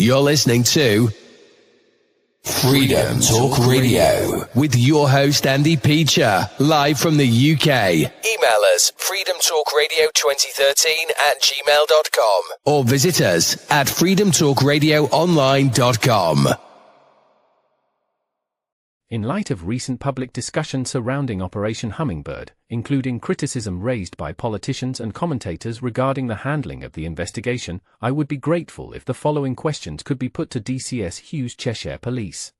You're listening to Freedom Talk Radio with your host Andy Peacher, live from the UK. Email us freedomtalkradio2013@gmail.com or visit us at freedomtalkradioonline.com. In light of recent public discussion surrounding Operation Hummingbird, including criticism raised by politicians and commentators regarding the handling of the investigation, I would be grateful if the following questions could be put to DCS Hughes Cheshire Police.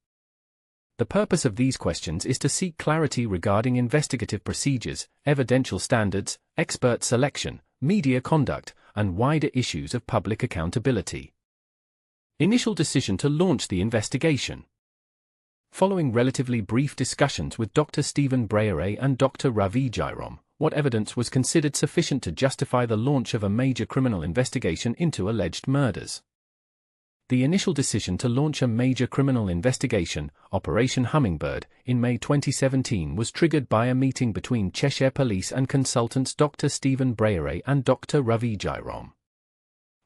The purpose of these questions is to seek clarity regarding investigative procedures, evidential standards, expert selection, media conduct, and wider issues of public accountability. Initial decision to launch the investigation. Following relatively brief discussions with Dr. Stephen Brayere and Dr. Ravi Jairam, what evidence was considered sufficient to justify the launch of a major criminal investigation into alleged murders? The initial decision to launch a major criminal investigation, Operation Hummingbird, in May 2017 was triggered by a meeting between Cheshire Police and consultants Dr. Stephen Brayere and Dr. Ravi Jairam.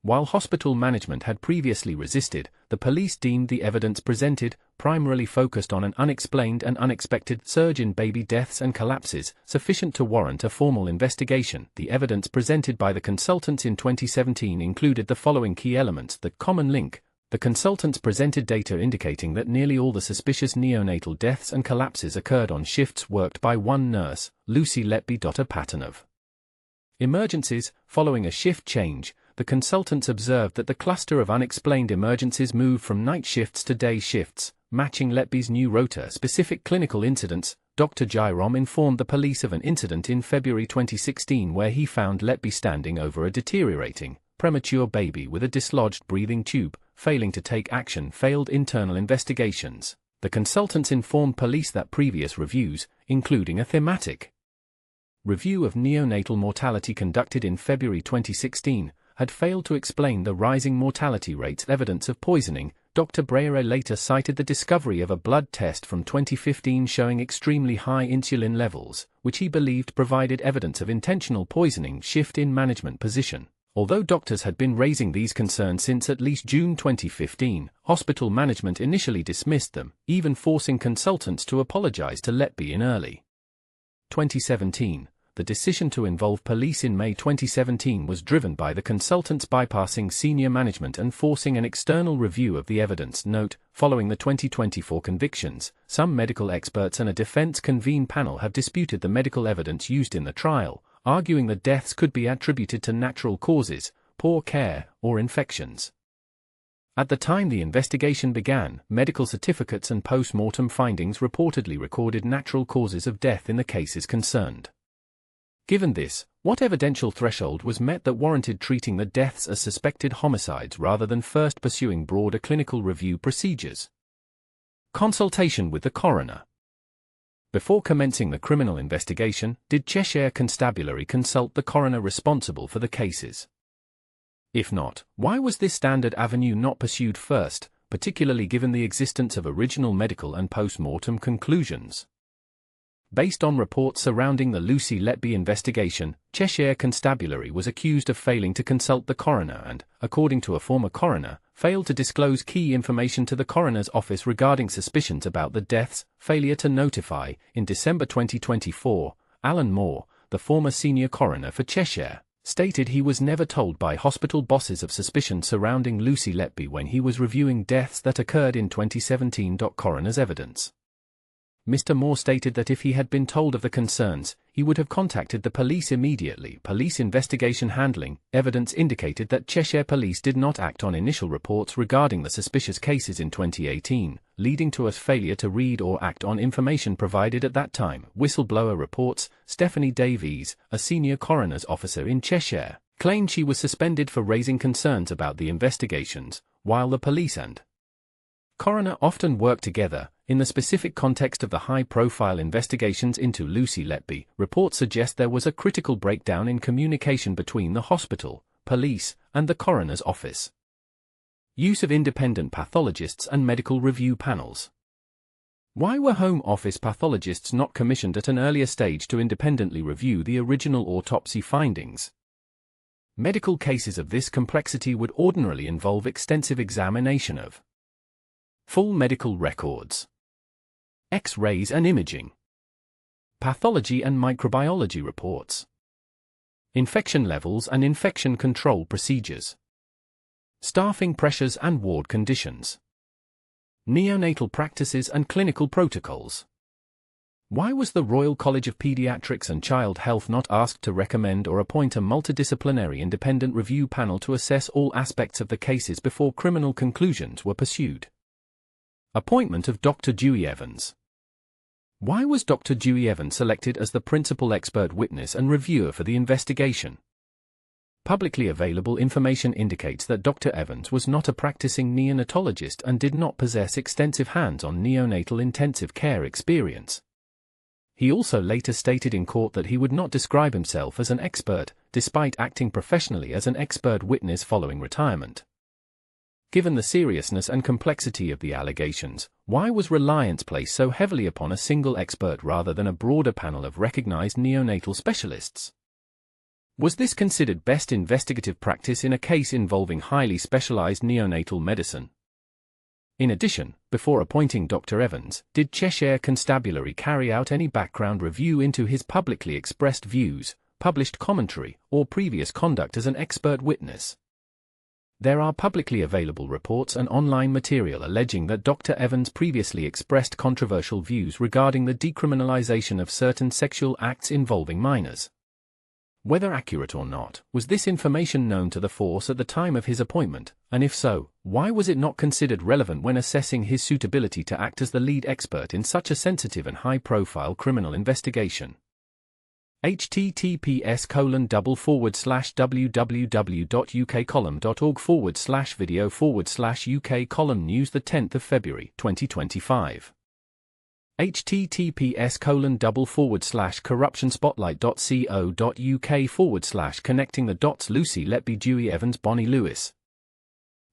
While hospital management had previously resisted, the police deemed the evidence presented, primarily focused on an unexplained and unexpected surge in baby deaths and collapses, sufficient to warrant a formal investigation. The evidence presented by the consultants in 2017 included the following key elements: the common link. The consultants presented data indicating that nearly all the suspicious neonatal deaths and collapses occurred on shifts worked by one nurse, Lucy Letby. A pattern of emergencies. Following a shift change, the consultants observed that the cluster of unexplained emergencies moved from night shifts to day shifts, matching Letby's new rota. Specific clinical incidents. Dr. Jairam informed the police of an incident in February 2016 where he found Letby standing over a deteriorating, premature baby with a dislodged breathing tube, failing to take action. Failed internal investigations. The consultants informed police that previous reviews, including a thematic review of neonatal mortality conducted in February 2016, had failed to explain the rising mortality rates. Evidence of poisoning. Dr. Brayere later cited the discovery of a blood test from 2015 showing extremely high insulin levels, which he believed provided evidence of intentional poisoning. Shift in management position. Although doctors had been raising these concerns since at least June 2015, hospital management initially dismissed them, even forcing consultants to apologize to Letby in early 2017. The decision to involve police in May 2017 was driven by the consultants bypassing senior management and forcing an external review of the evidence. Note: following the 2024 convictions, some medical experts and a defense-convened panel have disputed the medical evidence used in the trial, arguing the deaths could be attributed to natural causes, poor care, or infections. At the time the investigation began, medical certificates and post-mortem findings reportedly recorded natural causes of death in the cases concerned. Given this, what evidential threshold was met that warranted treating the deaths as suspected homicides rather than first pursuing broader clinical review procedures? Consultation with the coroner. Before commencing the criminal investigation, did Cheshire Constabulary consult the coroner responsible for the cases? If not, why was this standard avenue not pursued first, particularly given the existence of original medical and post-mortem conclusions? Based on reports surrounding the Lucy Letby investigation, Cheshire Constabulary was accused of failing to consult the coroner and, according to a former coroner, failed to disclose key information to the coroner's office regarding suspicions about the deaths. Failure to notify. In December 2024, Alan Moore, the former senior coroner for Cheshire, stated he was never told by hospital bosses of suspicion surrounding Lucy Letby when he was reviewing deaths that occurred in 2017. Coroner's evidence. Mr. Moore stated that if he had been told of the concerns, he would have contacted the police immediately. Police investigation handling. Evidence indicated that Cheshire Police did not act on initial reports regarding the suspicious cases in 2018, leading to a failure to read or act on information provided at that time. Whistleblower reports. Stephanie Davies, a senior coroner's officer in Cheshire, claimed she was suspended for raising concerns about the investigations, while the police and coroner often work together. In the specific context of the high-profile investigations into Lucy Letby, reports suggest there was a critical breakdown in communication between the hospital, police, and the coroner's office. Use of independent pathologists and medical review panels. Why were Home Office pathologists not commissioned at an earlier stage to independently review the original autopsy findings? Medical cases of this complexity would ordinarily involve extensive examination of full medical records, X-rays and imaging, pathology and microbiology reports, infection levels and infection control procedures, staffing pressures and ward conditions, neonatal practices and clinical protocols. Why was the Royal College of Pediatrics and Child Health not asked to recommend or appoint a multidisciplinary independent review panel to assess all aspects of the cases before criminal conclusions were pursued? Appointment of Dr. Dewey Evans. Why was Dr. Dewey Evans selected as the principal expert witness and reviewer for the investigation? Publicly available information indicates that Dr. Evans was not a practicing neonatologist and did not possess extensive hands-on neonatal intensive care experience. He also later stated in court that he would not describe himself as an expert, despite acting professionally as an expert witness following retirement. Given the seriousness and complexity of the allegations, why was reliance placed so heavily upon a single expert rather than a broader panel of recognized neonatal specialists? Was this considered best investigative practice in a case involving highly specialized neonatal medicine? In addition, before appointing Dr. Evans, did Cheshire Constabulary carry out any background review into his publicly expressed views, published commentary, or previous conduct as an expert witness? There are publicly available reports and online material alleging that Dr. Evans previously expressed controversial views regarding the decriminalization of certain sexual acts involving minors. Whether accurate or not, was this information known to the force at the time of his appointment, and if so, why was it not considered relevant when assessing his suitability to act as the lead expert in such a sensitive and high-profile criminal investigation? https://www.ukcolumn.org/video/UK column news 10 February 2025. https://corruptionspotlight.co.uk/connecting the dots Lucy Letby Dewey Evans Bonnie Lewis.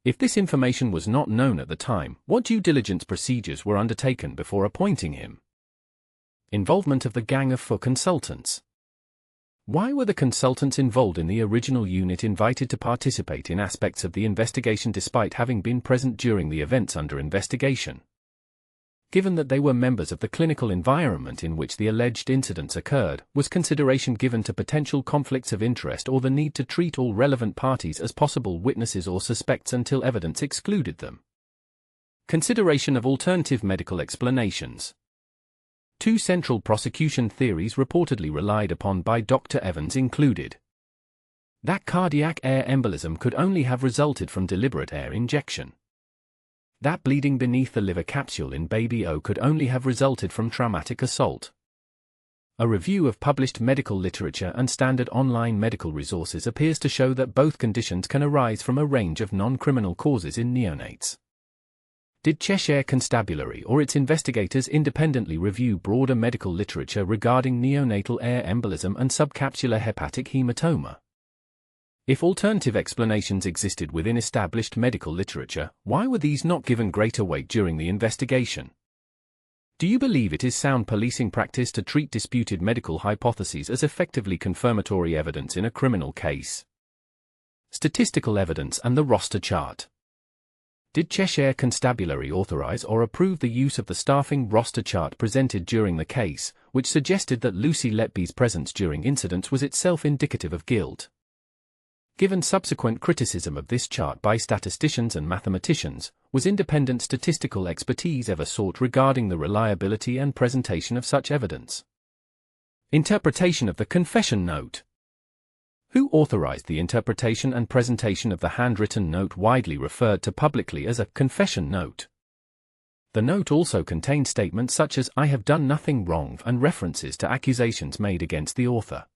If this information was not known at the time, what due diligence procedures were undertaken before appointing him? Involvement of the gang of FU consultants. Why were the consultants involved in the original unit invited to participate in aspects of the investigation despite having been present during the events under investigation? Given that they were members of the clinical environment in which the alleged incidents occurred, was consideration given to potential conflicts of interest or the need to treat all relevant parties as possible witnesses or suspects until evidence excluded them? Consideration of alternative medical explanations. Two central prosecution theories reportedly relied upon by Dr. Evans included that cardiac air embolism could only have resulted from deliberate air injection, that bleeding beneath the liver capsule in baby O could only have resulted from traumatic assault. A review of published medical literature and standard online medical resources appears to show that both conditions can arise from a range of non-criminal causes in neonates. Did Cheshire Constabulary or its investigators independently review broader medical literature regarding neonatal air embolism and subcapsular hepatic hematoma? If alternative explanations existed within established medical literature, why were these not given greater weight during the investigation? Do you believe it is sound policing practice to treat disputed medical hypotheses as effectively confirmatory evidence in a criminal case? Statistical evidence and the roster chart. Did Cheshire Constabulary authorize or approve the use of the staffing roster chart presented during the case, which suggested that Lucy Letby's presence during incidents was itself indicative of guilt? Given subsequent criticism of this chart by statisticians and mathematicians, was independent statistical expertise ever sought regarding the reliability and presentation of such evidence? Interpretation of the confession note. Who authorized the interpretation and presentation of the handwritten note widely referred to publicly as a confession note? The note also contained statements such as "I have done nothing wrong" and references to accusations made against the author.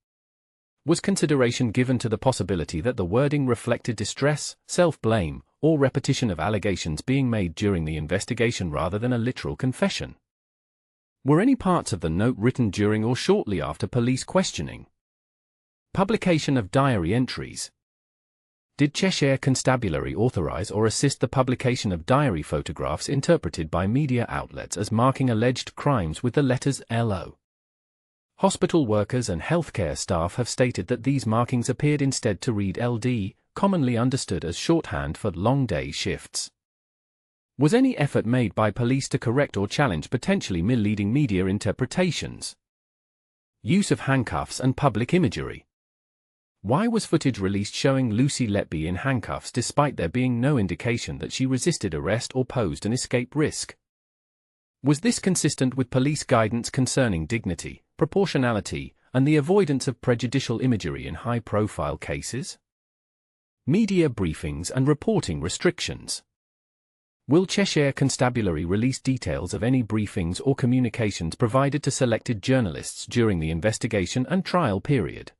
Was consideration given to the possibility that the wording reflected distress, self-blame, or repetition of allegations being made during the investigation rather than a literal confession? Were any parts of the note written during or shortly after police questioning? Publication of diary entries. Did Cheshire Constabulary authorize or assist the publication of diary photographs interpreted by media outlets as marking alleged crimes with the letters LO? Hospital workers and healthcare staff have stated that these markings appeared instead to read LD, commonly understood as shorthand for long day shifts. Was any effort made by police to correct or challenge potentially misleading media interpretations? Use of handcuffs and public imagery. Why was footage released showing Lucy Letby in handcuffs despite there being no indication that she resisted arrest or posed an escape risk? Was this consistent with police guidance concerning dignity, proportionality, and the avoidance of prejudicial imagery in high-profile cases? Media briefings and reporting restrictions. Will Cheshire Constabulary release details of any briefings or communications provided to selected journalists during the investigation and trial period?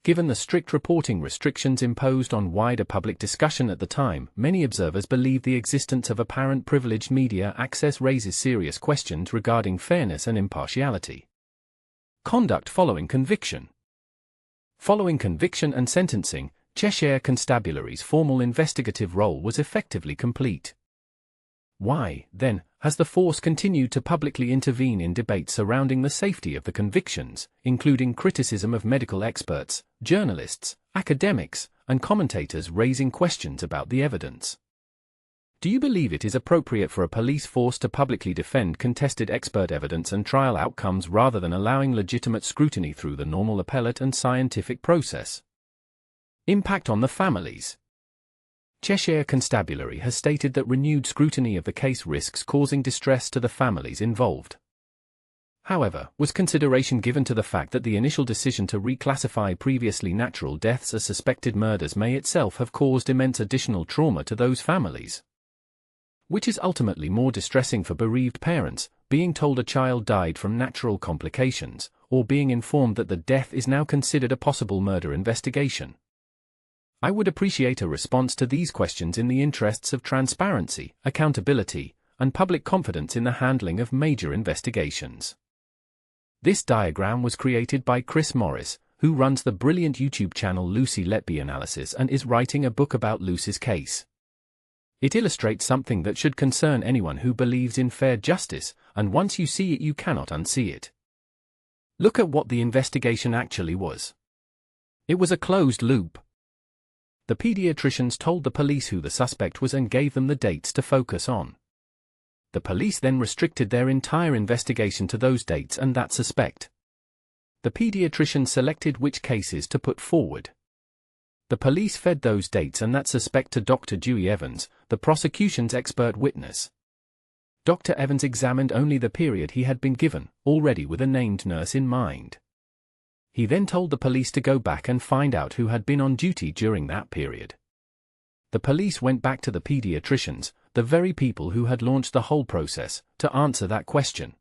Given the strict reporting restrictions imposed on wider public discussion at the time, many observers believe the existence of apparent privileged media access raises serious questions regarding fairness and impartiality. Conduct following conviction. Following conviction and sentencing, Cheshire Constabulary's formal investigative role was effectively complete. Why, then, has the force continued to publicly intervene in debates surrounding the safety of the convictions, including criticism of medical experts, journalists, academics, and commentators raising questions about the evidence? Do you believe it is appropriate for a police force to publicly defend contested expert evidence and trial outcomes rather than allowing legitimate scrutiny through the normal appellate and scientific process? Impact on the families. Cheshire Constabulary has stated that renewed scrutiny of the case risks causing distress to the families involved. However, was consideration given to the fact that the initial decision to reclassify previously natural deaths as suspected murders may itself have caused immense additional trauma to those families? Which is ultimately more distressing for bereaved parents, being told a child died from natural complications, or being informed that the death is now considered a possible murder investigation? I would appreciate a response to these questions in the interests of transparency, accountability, and public confidence in the handling of major investigations. This diagram was created by Chris Morris, who runs the brilliant YouTube channel Lucy Letby Analysis and is writing a book about Lucy's case. It illustrates something that should concern anyone who believes in fair justice, and once you see it you cannot unsee it. Look at what the investigation actually was. It was a closed loop. The pediatricians told the police who the suspect was and gave them the dates to focus on. The police then restricted their entire investigation to those dates and that suspect. The pediatrician selected which cases to put forward. The police fed those dates and that suspect to Dr. Dewey Evans, the prosecution's expert witness. Dr. Evans examined only the period he had been given, already with a named nurse in mind. He then told the police to go back and find out who had been on duty during that period. The police went back to the pediatricians, the very people who had launched the whole process, to answer that question.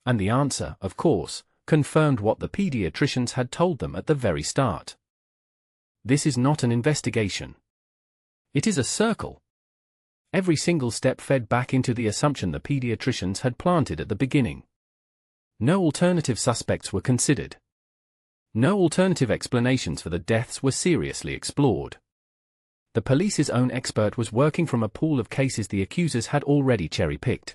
And the answer, of course, confirmed what the pediatricians had told them at the very start. This is not an investigation. It is a circle. Every single step fed back into the assumption the pediatricians had planted at the beginning. No alternative suspects were considered. No alternative explanations for the deaths were seriously explored. The police's own expert was working from a pool of cases the accusers had already cherry-picked.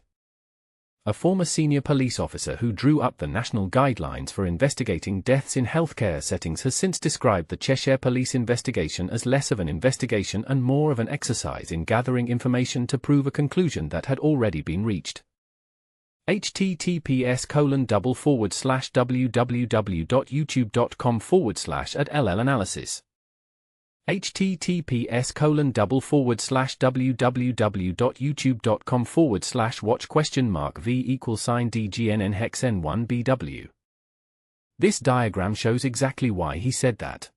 A former senior police officer who drew up the national guidelines for investigating deaths in healthcare settings has since described the Cheshire Police investigation as less of an investigation and more of an exercise in gathering information to prove a conclusion that had already been reached. https://www.youtube.com/@llanalysis https://www.youtube.com/watch?v=DGNN hex N1BW. This diagram shows exactly why he said that.